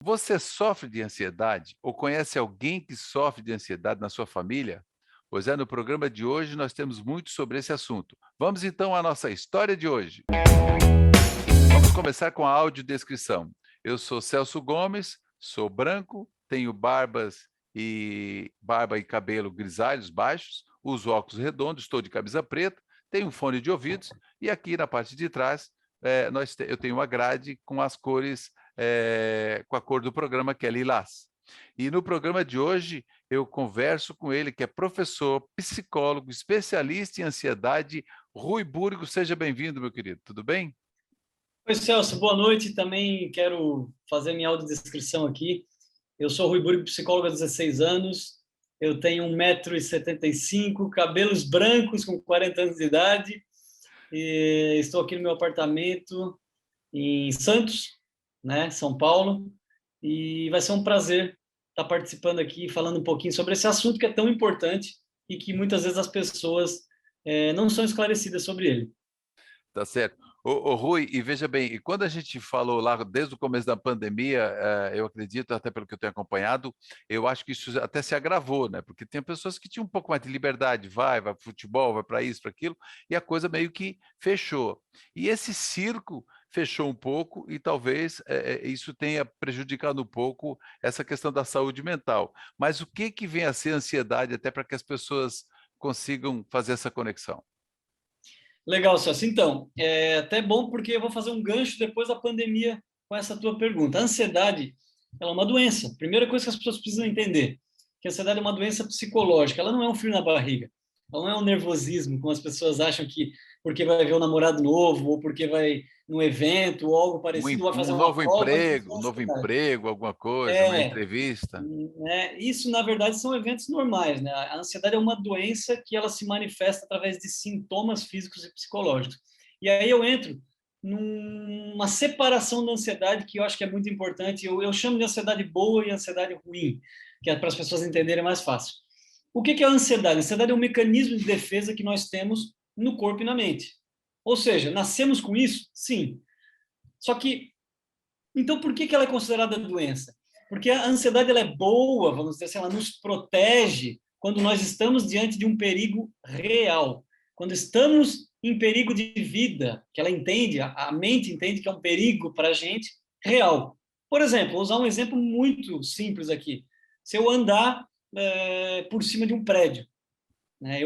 Você sofre de ansiedade ou conhece alguém que sofre de ansiedade na sua família? Pois é, no programa de hoje nós temos muito sobre esse assunto. Vamos então à nossa história de hoje. Vamos começar com a audiodescrição. Eu sou Celso Gomes, sou branco, tenho barba e cabelo grisalhos baixos, uso óculos redondos, estou de camisa preta, tenho um fone de ouvidos e aqui na parte de trás eu tenho uma grade com as cores, com a cor do programa, que é lilás. E no programa de hoje eu converso com ele, que é professor, psicólogo, especialista em ansiedade, Rui Burgo. Seja bem-vindo, meu querido. Tudo bem? Oi, Celso, boa noite. Também quero fazer minha audiodescrição aqui. Eu sou Rui Burgo, psicólogo há 16 anos. Eu tenho 1,75 m, cabelos brancos com 40 anos de idade. E estou aqui no meu apartamento em Santos, né, São Paulo. E vai ser um prazer estar participando aqui, falando um pouquinho sobre esse assunto que é tão importante e que muitas vezes as pessoas não são esclarecidas sobre ele. Tá certo. Ô Rui, e veja bem, e quando a gente falou lá desde o começo da pandemia, eu acredito, até pelo que eu tenho acompanhado, eu acho que isso até se agravou, né? Porque tem pessoas que tinham um pouco mais de liberdade, vai para futebol, vai para isso, para aquilo, e a coisa meio que fechou. E esse circo fechou um pouco e talvez isso tenha prejudicado um pouco essa questão da saúde mental. Mas o que que vem a ser ansiedade, até para que as pessoas consigam fazer essa conexão? Legal, Celso. Então, é até bom porque eu vou fazer um gancho depois da pandemia com essa tua pergunta. A ansiedade, ela é uma doença. Primeira coisa que as pessoas precisam entender, que a ansiedade é uma doença psicológica. Ela não é um frio na barriga. Ela não é um nervosismo, como as pessoas acham que porque vai ver um namorado novo, ou porque vai num evento, ou algo parecido, vai fazer Um uma novo prova, isso emprego, é um novo ansiedade. emprego, alguma coisa, uma É, entrevista. isso, na verdade, são eventos normais, né? A ansiedade é uma doença que ela se manifesta através de sintomas físicos e psicológicos. E aí eu entro numa separação da ansiedade que eu acho que é muito importante. Eu chamo de ansiedade boa e ansiedade ruim, que é para as pessoas entenderem mais fácil. O que é a ansiedade? A ansiedade é um mecanismo de defesa que nós temos no corpo e na mente. Ou seja, nascemos com isso? Sim. Só que então, por que ela é considerada doença? Porque a ansiedade ela é boa, vamos dizer assim, ela nos protege quando nós estamos diante de um perigo real. Quando estamos em perigo de vida, que ela entende, a mente entende que é um perigo para a gente real. Por exemplo, vou usar um exemplo muito simples aqui. Se eu andar por cima de um prédio, né?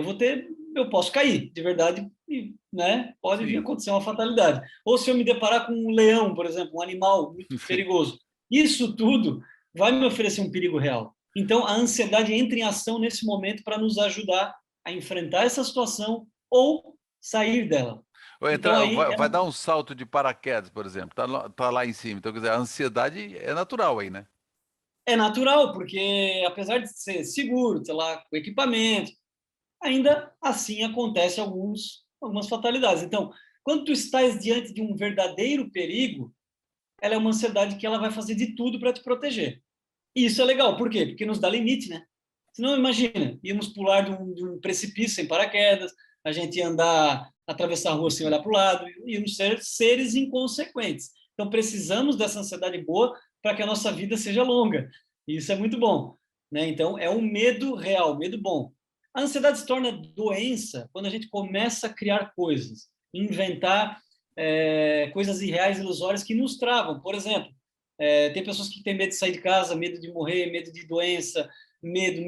Eu posso cair, de verdade, e, né, pode vir a Sim, acontecer uma fatalidade. Ou se eu me deparar com um leão, por exemplo, um animal muito sim. perigoso. Isso tudo vai me oferecer um perigo real. Então, a ansiedade entra em ação nesse momento para nos ajudar a enfrentar essa situação ou sair dela. Ou Então, entrar, aí vai dar um salto de paraquedas, por exemplo, tá lá em cima. Então, quer dizer, a ansiedade é natural aí, né? é natural, porque apesar de ser seguro, sei lá, com equipamento, ainda assim acontece algumas fatalidades. Então, quando tu estás diante de um verdadeiro perigo, ela é uma ansiedade que ela vai fazer de tudo para te proteger. E isso é legal, por quê? Porque nos dá limite, né? Senão, imagina, íamos pular de um precipício sem paraquedas, a gente ia andar, atravessar a rua sem olhar para o lado, íamos ser seres inconsequentes. Então, precisamos dessa ansiedade boa para que a nossa vida seja longa. E isso é muito bom, né? Então, é um medo real, medo bom. A ansiedade se torna doença quando a gente começa a criar coisas, inventar coisas irreais, ilusórias que nos travam. Por exemplo, tem pessoas que têm medo de sair de casa, medo de morrer, medo de doença, medo,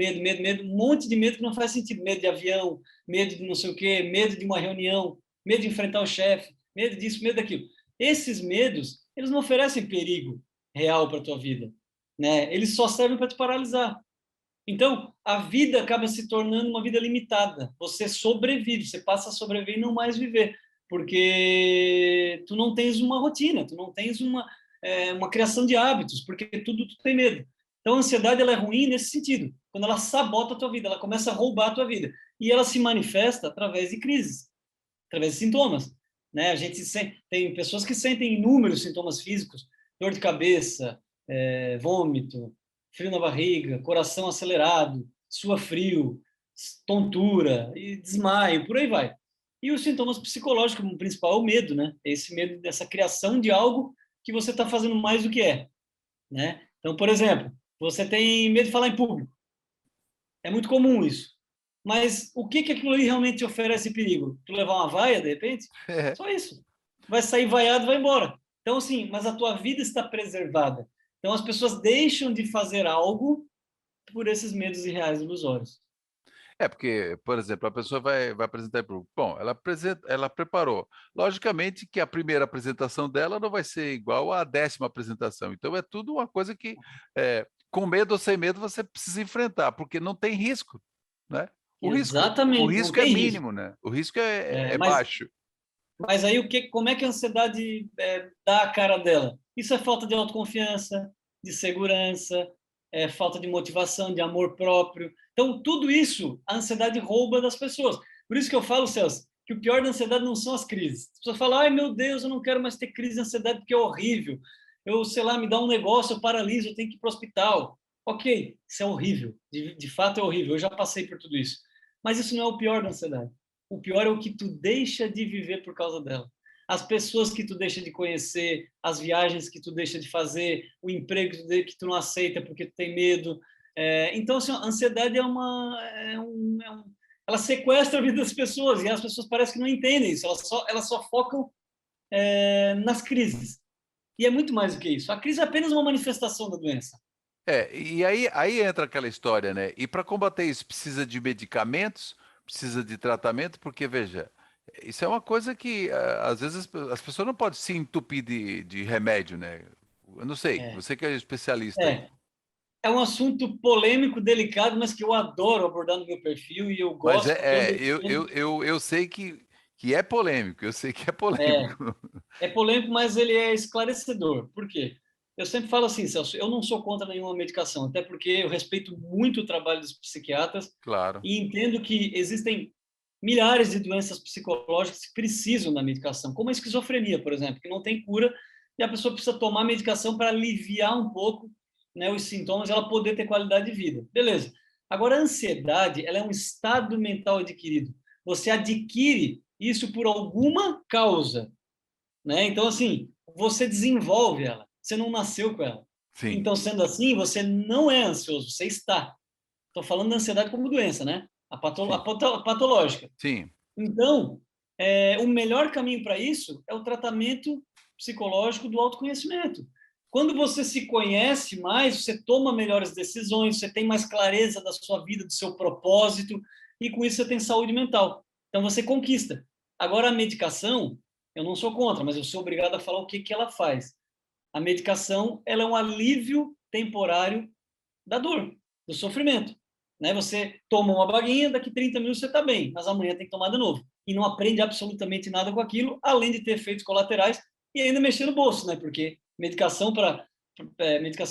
um monte de medo que não faz sentido. Medo de avião, medo de não sei o quê, medo de uma reunião, medo de enfrentar o chefe, medo disso, medo daquilo. Esses medos, eles não oferecem perigo real para a tua vida, né? Eles só servem para te paralisar. Então, a vida acaba se tornando uma vida limitada. Você sobrevive, você passa a sobreviver e não mais viver, porque tu não tens uma rotina, tu não tens uma criação de hábitos, porque tudo tu tem medo. Então, a ansiedade ela é ruim nesse sentido, quando ela sabota a tua vida, ela começa a roubar a tua vida. E ela se manifesta através de crises, através de sintomas. Né? Tem pessoas que sentem inúmeros sintomas físicos, dor de cabeça, vômito, frio na barriga, coração acelerado, suor frio, tontura, e desmaio, por aí vai. E os sintomas psicológicos, como principal, é o medo, né? É esse medo dessa criação de algo que você está fazendo mais do que é, né? Então, por exemplo, você tem medo de falar em público. É muito comum isso. Mas o que aquilo ali realmente te oferece perigo? Tu levar uma vaia, de repente? É, Só isso. Vai sair vaiado e vai embora. Então, assim, mas a tua vida está preservada. Então, as pessoas deixam de fazer algo por esses medos irreais ilusórios. porque, por exemplo, a pessoa vai apresentar em público. Bom, ela preparou. Logicamente que a primeira apresentação dela não vai ser igual à 10ª apresentação. Então é tudo uma coisa que, com medo ou sem medo, você precisa enfrentar, porque não tem risco, né. O Exatamente, não risco é tem risco. mínimo, né, o risco é Mas, baixo. mas aí como é que a ansiedade dá a cara dela? Isso é falta de autoconfiança, de segurança, é falta de motivação, de amor próprio. Então, tudo isso a ansiedade rouba das pessoas. Por isso que eu falo, Celso, que o pior da ansiedade não são as crises. As pessoas falam, ai meu Deus, eu não quero mais ter crise de ansiedade porque é horrível. Eu, sei lá, me dá um negócio, eu paraliso, eu tenho que ir para o hospital. Ok, isso é horrível. De fato é horrível. Eu já passei por tudo isso. Mas isso não é o pior da ansiedade. O pior é o que tu deixa de viver por causa dela. As pessoas que tu deixa de conhecer, as viagens que tu deixa de fazer, o emprego que tu não aceita porque tu tem medo. Então, assim, a ansiedade ela sequestra a vida das pessoas e as pessoas parecem que não entendem isso. Elas só focam nas crises. E é muito mais do que isso. A crise é apenas uma manifestação da doença. E aí entra aquela história, né, e para combater isso precisa de medicamentos, precisa de tratamento, porque veja, isso é uma coisa que, às vezes as pessoas não podem se entupir de remédio, né. Eu não sei, É, você que é especialista aí. é, é um assunto polêmico, delicado, mas que eu adoro abordar no meu perfil e eu Mas gosto porque eu defendo. eu sei que é polêmico, eu sei que é É, polêmico. é polêmico, mas ele é esclarecedor. Por quê? Eu sempre falo assim, Celso, eu não sou contra nenhuma medicação, até porque eu respeito muito o trabalho dos psiquiatras Claro, e entendo que existem milhares de doenças psicológicas que precisam da medicação, como a esquizofrenia, por exemplo, que não tem cura e a pessoa precisa tomar medicação para aliviar um pouco, né, os sintomas e ela poder ter qualidade de vida. Beleza. Agora, a ansiedade, ela é um estado mental adquirido. Você adquire isso por alguma causa, né? Então, assim, você desenvolve ela, você não nasceu com ela. sim, Então, sendo assim, você não é ansioso, você está. Estou falando da ansiedade como doença, né? sim, A patológica. sim. Então, o melhor caminho para isso é o tratamento psicológico do autoconhecimento. Quando você se conhece mais, você toma melhores decisões, você tem mais clareza da sua vida, do seu propósito, e com isso você tem saúde mental. Então você conquista. Agora a medicação, eu não sou contra, mas eu sou obrigado a falar o que ela faz. A medicação, ela é um alívio temporário da dor, do sofrimento. Né? Você toma uma baguinha, daqui 30 minutos você está bem, mas amanhã tem que tomar de novo. E não aprende absolutamente nada com aquilo, além de ter efeitos colaterais e ainda mexer no bolso, né? Porque medicação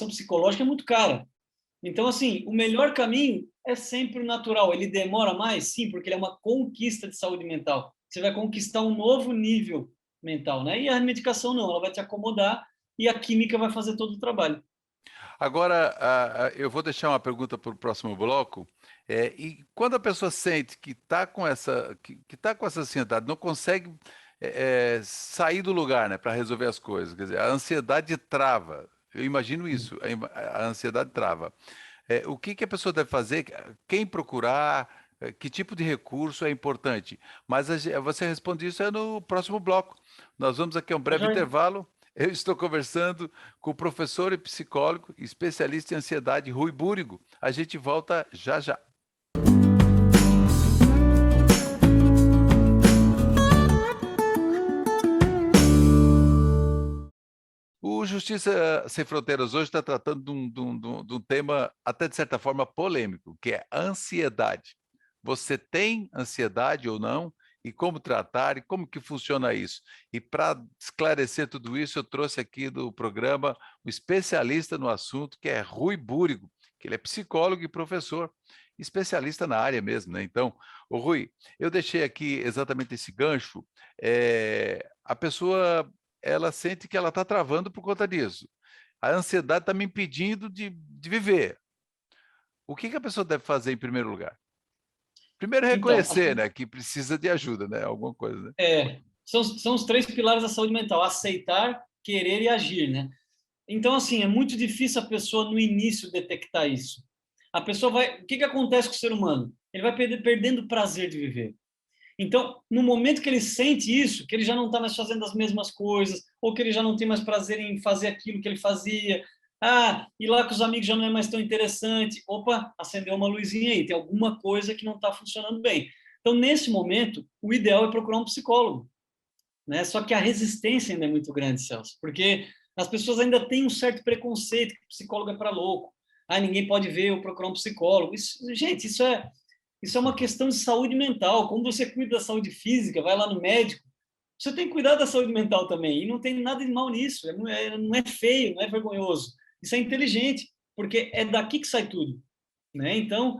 psicológica é muito cara. Então, assim, o melhor caminho é sempre o natural. Ele demora mais? Sim, porque ele é uma conquista de saúde mental. Você vai conquistar um novo nível mental, né? E a medicação não, ela vai te acomodar e a química vai fazer todo o trabalho. Agora, eu vou deixar uma pergunta para o próximo bloco. E quando a pessoa sente que está com essa ansiedade, não consegue sair do lugar, né, para resolver as coisas, quer dizer, a ansiedade trava. Eu imagino isso, a ansiedade trava. O que que a pessoa deve fazer? Quem procurar? Que tipo de recurso é importante? Mas você responde isso no próximo bloco. Nós vamos aqui a um Tá breve joia? intervalo. Eu estou conversando com o professor e psicólogo, especialista em ansiedade, Rui Búrigo. A gente volta já já. O Justiça Sem Fronteiras hoje está tratando de um tema, até de certa forma, polêmico, que é a ansiedade. Você tem ansiedade ou não? E como tratar? E como que funciona isso? E para esclarecer tudo isso, eu trouxe aqui do programa um especialista no assunto, que é Rui Búrigo, que ele é psicólogo e professor, especialista na área mesmo, né? Então, ô Rui, eu deixei aqui exatamente esse gancho. A pessoa ela sente que ela está travando por conta disso. A ansiedade está me impedindo de viver. O que que a pessoa deve fazer em primeiro lugar? Primeiro Então, reconhecer, né, que precisa de ajuda, né, alguma coisa, né? são os três pilares da saúde mental: aceitar, querer e agir, né? Então, assim, é muito difícil a pessoa no início detectar isso. A pessoa vai... O que que acontece com o ser humano? Ele vai perdendo o prazer de viver. Então, no momento que ele sente isso, que ele já não está mais fazendo as mesmas coisas, ou que ele já não tem mais prazer em fazer aquilo que ele fazia, ir lá com os amigos já não é mais tão interessante, opa, acendeu uma luzinha aí, tem alguma coisa que não está funcionando bem. Então, nesse momento, o ideal é procurar um psicólogo, né? Só que a resistência ainda é muito grande, Celso, porque as pessoas ainda têm um certo preconceito que psicólogo é para louco. Ninguém pode ver ou procurar um psicólogo. Isso, gente, isso é uma questão de saúde mental. Como você cuida da saúde física, vai lá no médico, você tem que cuidar da saúde mental também. E não tem nada de mal nisso. Não é feio, não é vergonhoso. Isso é inteligente, porque é daqui que sai tudo, né? Então,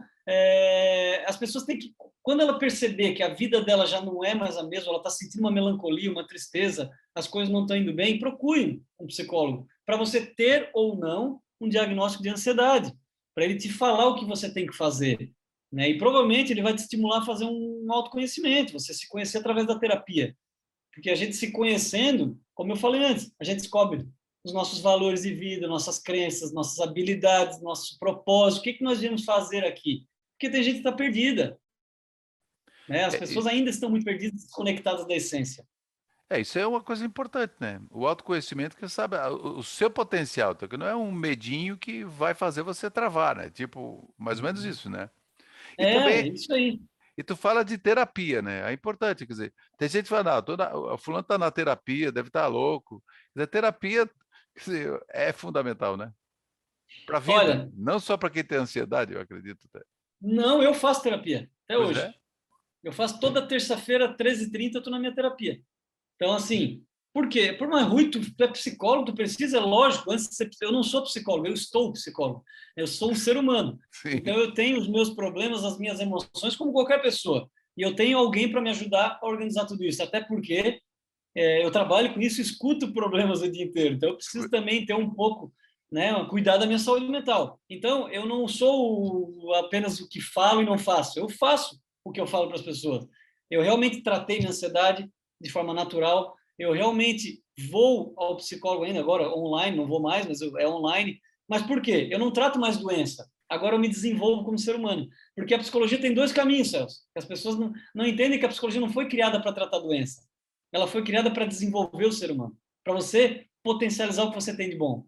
as pessoas têm que, quando ela perceber que a vida dela já não é mais a mesma, ela está sentindo uma melancolia, uma tristeza, as coisas não estão indo bem, procure um psicólogo para você ter ou não um diagnóstico de ansiedade, para ele te falar o que você tem que fazer, né? E provavelmente ele vai te estimular a fazer um autoconhecimento, você se conhecer através da terapia, porque a gente se conhecendo, como eu falei antes, a gente descobre os nossos valores de vida, nossas crenças, nossas habilidades, nosso propósito, o que que nós viemos fazer aqui? Porque tem gente que está perdida, né? As É, pessoas ainda estão muito perdidas, desconectadas da essência. isso é uma coisa importante, né? O autoconhecimento que você sabe o seu potencial, então, que não é um medinho que vai fazer você travar, né? Tipo, mais ou menos isso, né? E É também, isso aí. e tu fala de terapia, né? É importante, quer dizer, tem gente que fala, não, o fulano está na terapia, deve estar louco. Quer dizer, terapia, quer dizer, é fundamental, né? Para a vida, Olha, não só para quem tem ansiedade, eu acredito. Até. não, eu faço terapia, até Pois hoje. é. Eu faço toda terça-feira, 13h30, eu estou na minha terapia. Então, assim, por quê? Por mais ruim, tu é psicólogo, tu precisa, é lógico, antes de ser, eu não sou psicólogo, eu estou psicólogo. Eu sou um ser humano. Sim. Então, eu tenho os meus problemas, as minhas emoções, como qualquer pessoa. E eu tenho alguém para me ajudar a organizar tudo isso. Até porque eu trabalho com isso, escuto problemas o dia inteiro. Então, eu preciso também ter um pouco, né, cuidar da minha saúde mental. Então, eu não sou apenas o que falo e não faço. Eu faço o que eu falo para as pessoas. Eu realmente tratei minha ansiedade de forma natural. Eu realmente vou ao psicólogo ainda, agora online, não vou mais, mas é online. Mas por quê? Eu não trato mais doença. Agora eu me desenvolvo como ser humano. Porque a psicologia tem dois caminhos, Celso. As pessoas não entendem que a psicologia não foi criada para tratar doença. Ela foi criada para desenvolver o ser humano, para você potencializar o que você tem de bom,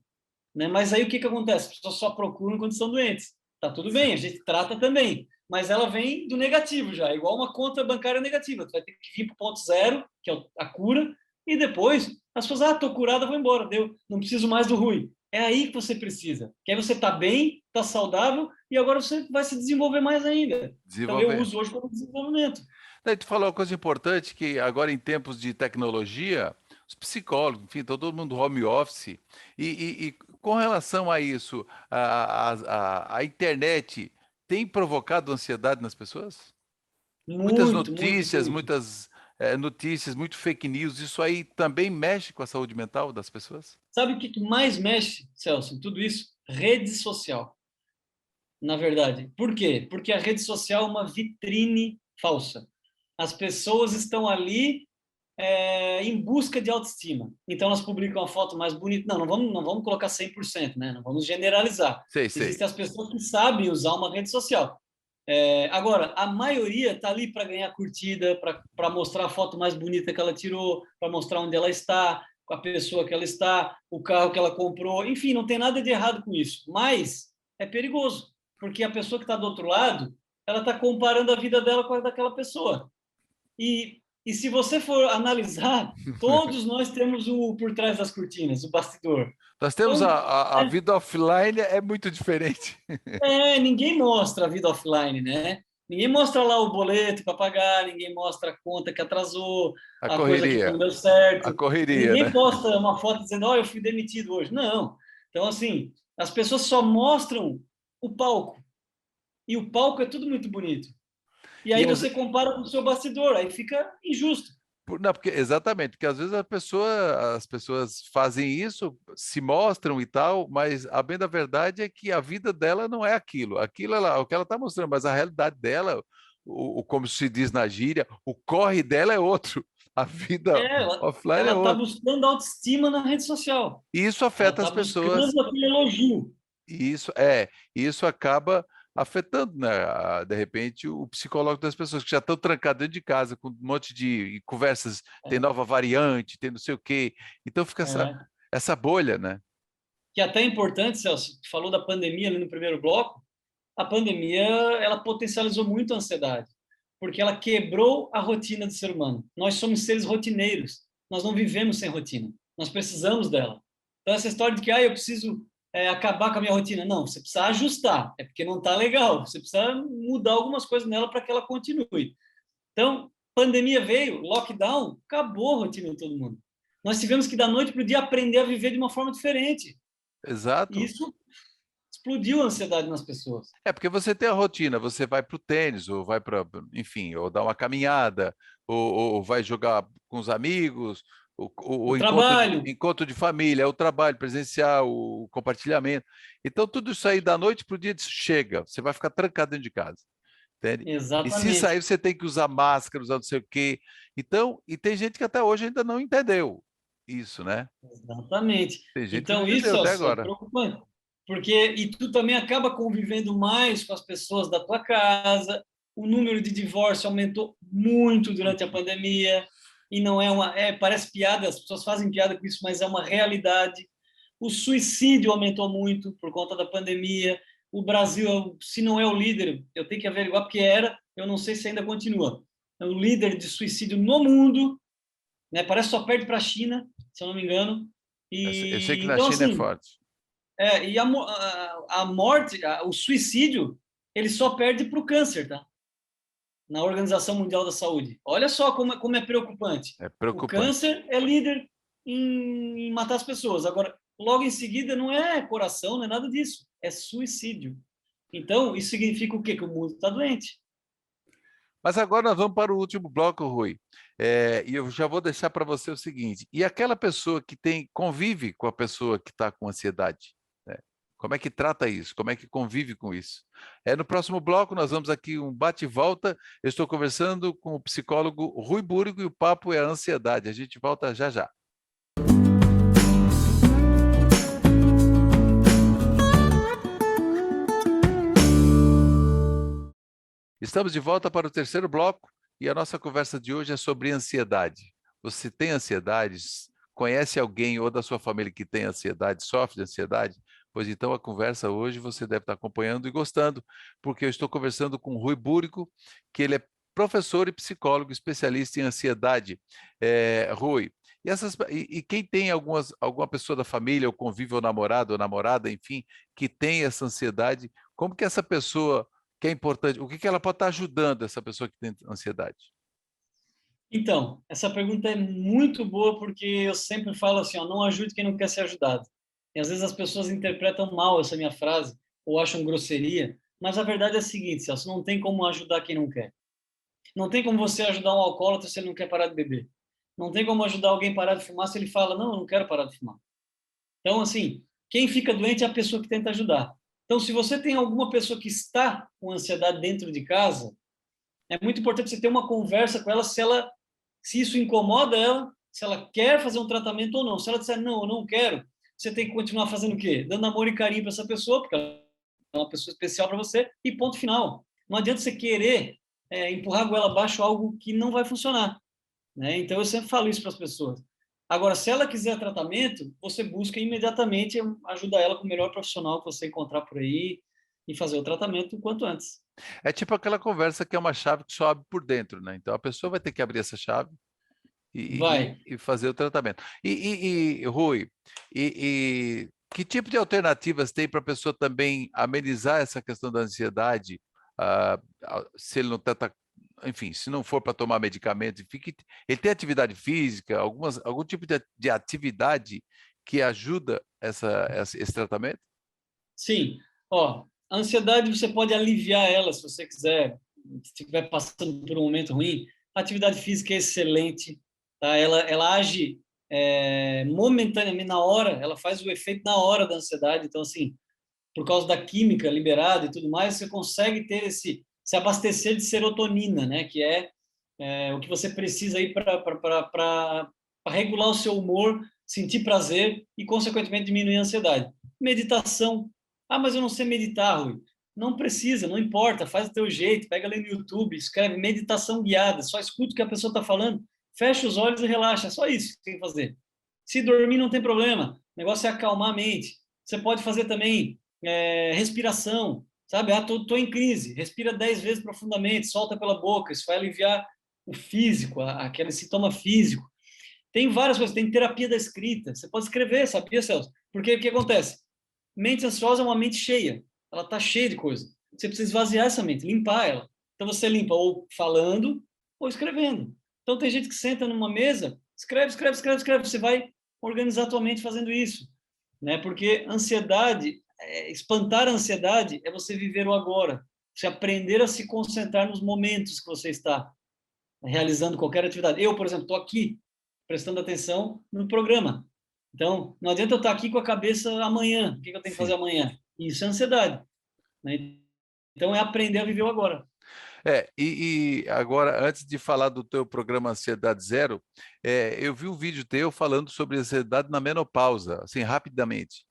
né? Mas aí o que que acontece? As pessoas só procuram quando estão doentes. Tá tudo bem, a gente trata também, mas ela vem do negativo já, igual uma conta bancária negativa. Tu vai ter que vir para o ponto zero, que é a cura, e depois as pessoas, tô curada, vou embora, deu, não preciso mais do ruim. É aí que você precisa. Que aí você tá bem, tá saudável e agora você vai se desenvolver mais ainda. Então eu Desenvolver. uso hoje como desenvolvimento. Daí tu falou uma coisa importante, que agora em tempos de tecnologia, os psicólogos, enfim, tá todo mundo home office, e com relação a isso, a internet tem provocado ansiedade nas pessoas? Muitas Muito, muito, notícias, muito. muitas notícias, muito fake news, isso aí também mexe com a saúde mental das pessoas? Sabe o que mais mexe, Celso, em tudo isso? Rede social, na verdade. Por quê? Porque a rede social é uma vitrine falsa. As pessoas estão ali em busca de autoestima. Então, elas publicam a foto mais bonita. Não vamos colocar 100%, né? Não vamos generalizar. Sei, sei. Existem as pessoas que sabem usar uma rede social. Agora, a maioria está ali para ganhar curtida, para mostrar a foto mais bonita que ela tirou, para mostrar onde ela está, com a pessoa que ela está, o carro que ela comprou. Enfim, não tem nada de errado com isso. Mas é perigoso, porque a pessoa que está do outro lado, ela está comparando a vida dela com a daquela pessoa. E se você for analisar, todos nós temos o por trás das cortinas, o bastidor. Nós temos Então, a vida offline é muito diferente. ninguém mostra a vida offline, né? Ninguém mostra lá o boleto para pagar, ninguém mostra a conta que atrasou, A a coisa que não correria, deu a certo. correria, Ninguém né? posta uma foto dizendo, eu fui demitido hoje. Não. Então, assim, as pessoas só mostram o palco. E o palco é tudo muito bonito. E E aí você compara com o seu bastidor, aí fica injusto. Não, porque exatamente, porque às vezes as pessoas fazem isso, se mostram e tal, mas a bem da verdade é que a vida dela não é aquilo. Aquilo é o que ela está mostrando, mas a realidade dela, como se diz na gíria, o corre dela é outro. A vida ela offline é ela está outra. buscando autoestima na rede social. E isso Ela afeta está as pessoas. buscando aquele elogio. E isso acaba afetando, né, de repente, o psicológico das pessoas que já estão trancadas dentro de casa com um monte de conversas, tem É, nova variante, tem não sei o quê. Então fica é. essa bolha, né? Que até é importante, Celso, tu falou da pandemia ali no primeiro bloco. A pandemia, ela potencializou muito a ansiedade, porque ela quebrou a rotina do ser humano. Nós somos seres rotineiros, nós não vivemos sem rotina, nós precisamos dela. Então, essa história de que eu preciso acabar com a minha rotina, não, você precisa ajustar, é porque não está legal, você precisa mudar algumas coisas nela para que ela continue. Então, pandemia veio, lockdown, acabou a rotina de todo mundo. Nós tivemos que, da noite para o dia, aprender a viver de uma forma diferente. E Exato. isso explodiu a ansiedade nas pessoas. É porque você tem a rotina, você vai para o tênis, ou vai para, enfim, ou dar uma caminhada, ou vai jogar com os amigos, O o trabalho, encontro de família, o trabalho presencial, o compartilhamento. Então, tudo isso aí da noite para o dia chega, você vai ficar trancado dentro de casa, entende? E se sair, exatamente, você tem que usar máscara, usar não sei o quê. Então, e tem gente que até hoje ainda não entendeu isso, né? exatamente. Tem gente que não Então, entendeu isso até é agora. preocupante, porque e tu também acaba convivendo mais com as pessoas da tua casa, o número de divórcio aumentou muito durante a pandemia, e não é parece piada, as pessoas fazem piada com isso, mas é uma realidade. O suicídio aumentou muito por conta da pandemia. O Brasil, se não é o líder, eu tenho que averiguar porque era, eu não sei se ainda continua. É o líder de suicídio no mundo, né? Parece que só perde para a China, se eu não me engano. Eu sei E que na então China é assim, forte. e a morte, o suicídio, ele só perde para o câncer, tá? Na Organização Mundial da Saúde. Olha só como é preocupante. É O preocupante. câncer é líder em matar as pessoas. Agora, logo em seguida, não é coração, não é nada disso. É suicídio. Então, isso significa o quê? Que o mundo está doente. Mas agora nós vamos para o último bloco, Rui. E eu já vou deixar para você o seguinte: e aquela pessoa que convive com a pessoa que está com ansiedade, né? Como é que trata isso? Como é que convive com isso? No próximo bloco, nós vamos aqui um bate e volta. Eu estou conversando com o psicólogo Rui Búrigo e o papo é a ansiedade. A gente volta já já. Estamos de volta para o terceiro bloco e a nossa conversa de hoje é sobre ansiedade. Você tem ansiedade? Conhece alguém ou da sua família que tem ansiedade, sofre de ansiedade? Pois então a conversa hoje você deve estar acompanhando e gostando, porque eu estou conversando com o Rui Búrico, que ele é professor e psicólogo especialista em ansiedade. Rui, e quem tem alguma pessoa da família, ou convive, ou namorado, ou namorada, enfim, que tem essa ansiedade, como que essa pessoa que é importante, o que que ela pode estar ajudando essa pessoa que tem ansiedade? Então, essa pergunta é muito boa porque eu sempre falo assim, ó, não ajude quem não quer ser ajudado. E às vezes as pessoas interpretam mal essa minha frase ou acham grosseria, mas a verdade é a seguinte, Celso, não tem como ajudar quem não quer. Não tem como você ajudar um alcoólatra se ele não quer parar de beber. Não tem como ajudar alguém a parar de fumar se ele fala, não, eu não quero parar de fumar. Então, assim, quem fica doente é a pessoa que tenta ajudar. Então, se você tem alguma pessoa que está com ansiedade dentro de casa, é muito importante você ter uma conversa com ela se isso incomoda ela, se ela quer fazer um tratamento ou não. Se ela disser, não, eu não quero, você tem que continuar fazendo o quê? Dando amor e carinho para essa pessoa, porque ela é uma pessoa especial para você, e ponto final. Não adianta você querer empurrar a goela abaixo algo que não vai funcionar, né? Então, eu sempre falo isso para as pessoas. Agora, se ela quiser tratamento, você busca imediatamente ajudar ela com o melhor profissional que você encontrar por aí e fazer o tratamento o quanto antes. É tipo aquela conversa que é uma chave que só abre por dentro, né? Então a pessoa vai ter que abrir essa chave Vai. e fazer o tratamento. Rui, que tipo de alternativas tem para a pessoa também amenizar essa questão da ansiedade, se ele não tenta, enfim, se não for para tomar medicamento, enfim, ele tem atividade física, algum tipo de atividade que ajuda esse tratamento? Sim. Ó, a ansiedade você pode aliviar ela se você quiser, se estiver passando por um momento ruim. A atividade física é excelente, tá? Ela age momentaneamente na hora, ela faz o efeito na hora da ansiedade. Então, assim, por causa da química liberada e tudo mais, você consegue ter se abastecer de serotonina, né? Que é o que você precisa aí para regular o seu humor, sentir prazer e, consequentemente, diminuir a ansiedade. Meditação. Ah, mas eu não sei meditar, Rui. Não precisa, não importa, faz do teu jeito, pega ali no YouTube, escreve meditação guiada, só escuta o que a pessoa está falando, fecha os olhos e relaxa, é só isso que tem que fazer. Se dormir não tem problema, o negócio é acalmar a mente. Você pode fazer também respiração, sabe? Ah, tô em crise, respira 10 vezes profundamente, solta pela boca, isso vai aliviar o físico, aquele sintoma físico. Tem várias coisas, tem terapia da escrita, você pode escrever, sabia, Celso? Porque o que acontece? Mente ansiosa é uma mente cheia, ela está cheia de coisa. Você precisa esvaziar essa mente, limpar ela. Então você limpa ou falando ou escrevendo. Então tem gente que senta numa mesa, escreve, escreve, escreve, escreve, você vai organizar a tua mente fazendo isso, né? Porque ansiedade, espantar a ansiedade é você viver o agora, você aprender a se concentrar nos momentos que você está realizando qualquer atividade. Eu, por exemplo, estou aqui prestando atenção no programa. Então, não adianta eu estar aqui com a cabeça amanhã. O que eu tenho que fazer Sim. amanhã? Isso é ansiedade, né? Então, é aprender a viver o agora. E agora, antes de falar do teu programa Ansiedade Zero, eu vi um vídeo teu falando sobre ansiedade na menopausa, assim, rapidamente.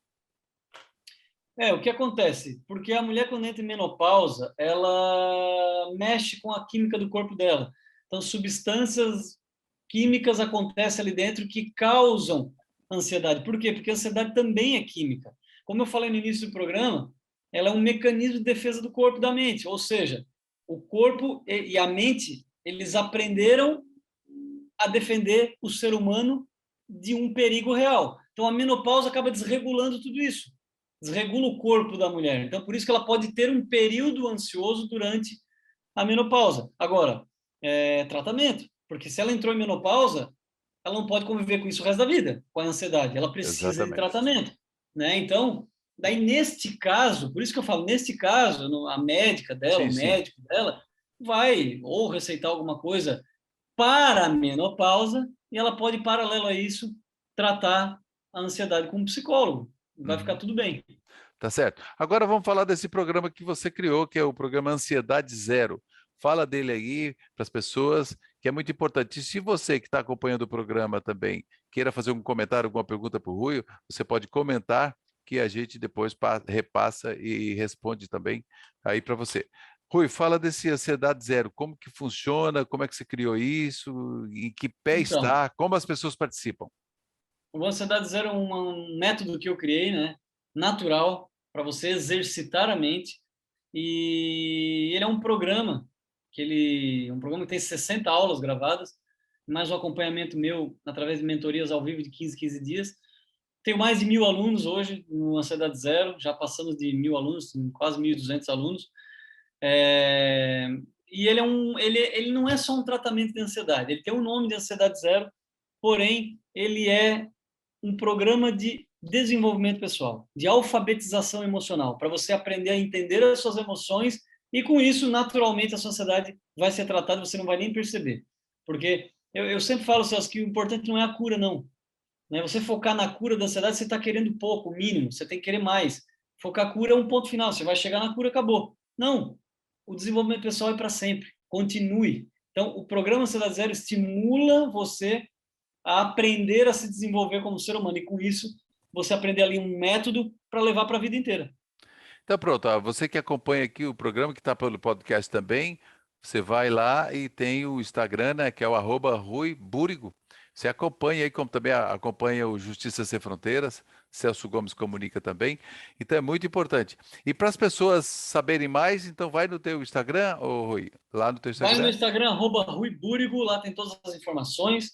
O que acontece? Porque a mulher, quando entra em menopausa, ela mexe com a química do corpo dela. Então, substâncias químicas acontecem ali dentro que causam ansiedade. Por quê? Porque a ansiedade também é química. Como eu falei no início do programa, ela é um mecanismo de defesa do corpo e da mente. Ou seja, o corpo e a mente, eles aprenderam a defender o ser humano de um perigo real. Então, a menopausa acaba desregulando tudo isso. Desregula o corpo da mulher. Então, por isso que ela pode ter um período ansioso durante a menopausa. Agora, tratamento. Porque se ela entrou em menopausa, ela não pode conviver com isso o resto da vida, com a ansiedade. Ela precisa de Exatamente. tratamento, né? Então, daí neste caso, por isso que eu falo, neste caso, a médica dela, Sim, o sim. médico dela, vai ou receitar alguma coisa para a menopausa e ela pode, paralelo a isso, tratar a ansiedade com um psicólogo. Vai ficar Uhum. tudo bem. Tá certo. Agora vamos falar desse programa que você criou, que é o programa Ansiedade Zero. Fala dele aí para as pessoas, que é muito importante. E se você que está acompanhando o programa também queira fazer um comentário, alguma pergunta para o Rui, você pode comentar que a gente depois repassa e responde também aí para você. Rui, fala desse Ansiedade Zero, como que funciona, como é que você criou isso, em que pé Então, está, como as pessoas participam. o Ansiedade Zero é um método que eu criei, né? Natural, para você exercitar a mente. E ele é um programa um programa que tem 60 aulas gravadas, mais um acompanhamento meu através de mentorias ao vivo de 15 dias. Tenho mais de 1.000 alunos hoje no Ansiedade Zero, já passamos de 1.000 alunos, quase 1.200 alunos. É, e ele não é só um tratamento de ansiedade, ele tem um nome de Ansiedade Zero, porém ele é um programa de desenvolvimento pessoal, de alfabetização emocional, para você aprender a entender as suas emoções e, com isso, naturalmente, a sua ansiedade vai ser tratada, você não vai nem perceber. Porque eu sempre falo, Celso, que o importante não é a cura, não. Né? Você focar na cura da ansiedade, você está querendo pouco, o mínimo, você tem que querer mais. Focar a cura é um ponto final, você vai chegar na cura, acabou. Não, o desenvolvimento pessoal é para sempre, continue. Então, o programa Ansiedade Zero estimula você a aprender a se desenvolver como ser humano. E com isso, você aprender ali um método para levar para a vida inteira. Então pronto, ó, você que acompanha aqui o programa, que está pelo podcast também, você vai lá e tem o Instagram, né, que é o @Rui Búrigo. Você acompanha aí, como também acompanha o Justiça Sem Fronteiras, Celso Gomes comunica também. Então é muito importante. E para as pessoas saberem mais, então vai no teu Instagram, ô Rui, lá no teu Vai no meu Instagram. Instagram, @Rui Búrigo, lá tem todas as informações.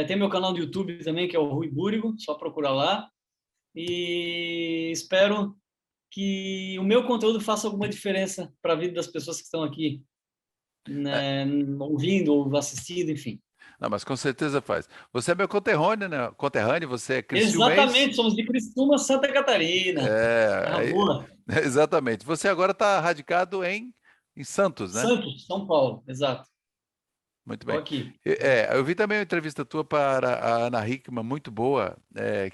Tem meu canal do YouTube também, que é o Rui Búrigo, só procurar lá. E espero que o meu conteúdo faça alguma diferença para a vida das pessoas que estão aqui, É, né, ouvindo ou assistindo, enfim. não, mas com certeza faz. Você é meu conterrâneo, né? Conterrâneo, você é criciumense. Exatamente, somos de Criciúma, Santa Catarina. É, Terra boa. exatamente. Você agora está radicado em Santos, né? Santos, São Paulo, exato. Muito Estou bem. aqui. Eu vi também uma entrevista tua para a Ana Hickman, muito boa,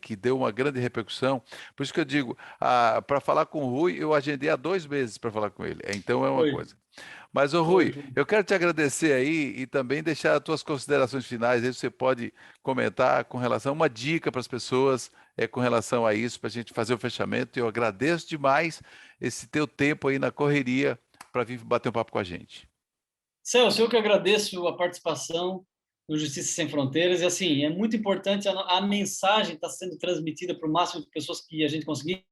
que deu uma grande repercussão. Por isso que eu digo, para falar com o Rui, eu agendei há 2 meses para falar com ele. Então é uma Oi. coisa. Mas, ô Rui, eu quero te agradecer aí e também deixar as tuas considerações finais. Aí você pode comentar com relação a uma dica para as pessoas com relação a isso, para a gente fazer o fechamento. Eu agradeço demais esse teu tempo aí na correria para vir bater um papo com a gente. Celso, eu que agradeço a participação no Justiça Sem Fronteiras. E, assim, é muito importante a mensagem estar sendo transmitida para o máximo de pessoas que a gente conseguir.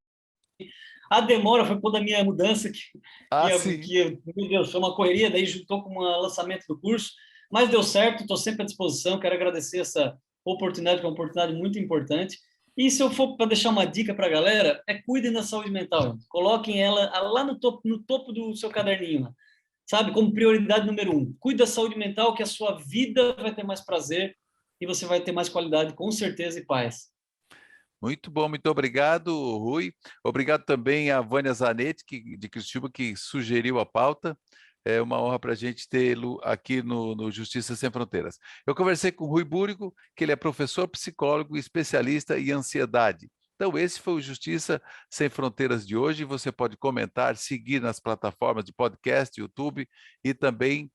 A demora foi por da minha mudança, Ah, sim. meu Deus, foi uma correria, daí juntou com o lançamento do curso, mas deu certo, estou sempre à disposição, quero agradecer essa oportunidade, que é uma oportunidade muito importante. E se eu for para deixar uma dica para a galera, cuidem da saúde mental, coloquem ela lá no topo do seu caderninho, sabe, como prioridade número 1. Cuide da saúde mental, que a sua vida vai ter mais prazer e você vai ter mais qualidade, com certeza, e paz. Muito bom, muito obrigado, Rui. Obrigado também a Vânia Zanetti, de Criciúma, que sugeriu a pauta. É uma honra para a gente tê-lo aqui no Justiça Sem Fronteiras. Eu conversei com o Rui Búrigo, que ele é professor, psicólogo e especialista em ansiedade. Então, esse foi o Justiça Sem Fronteiras de hoje. Você pode comentar, seguir nas plataformas de podcast, YouTube e também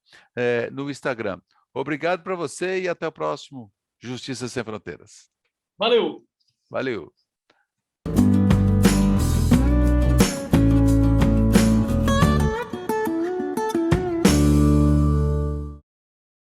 no Instagram. Obrigado para você e até o próximo Justiça Sem Fronteiras. Valeu! Valeu!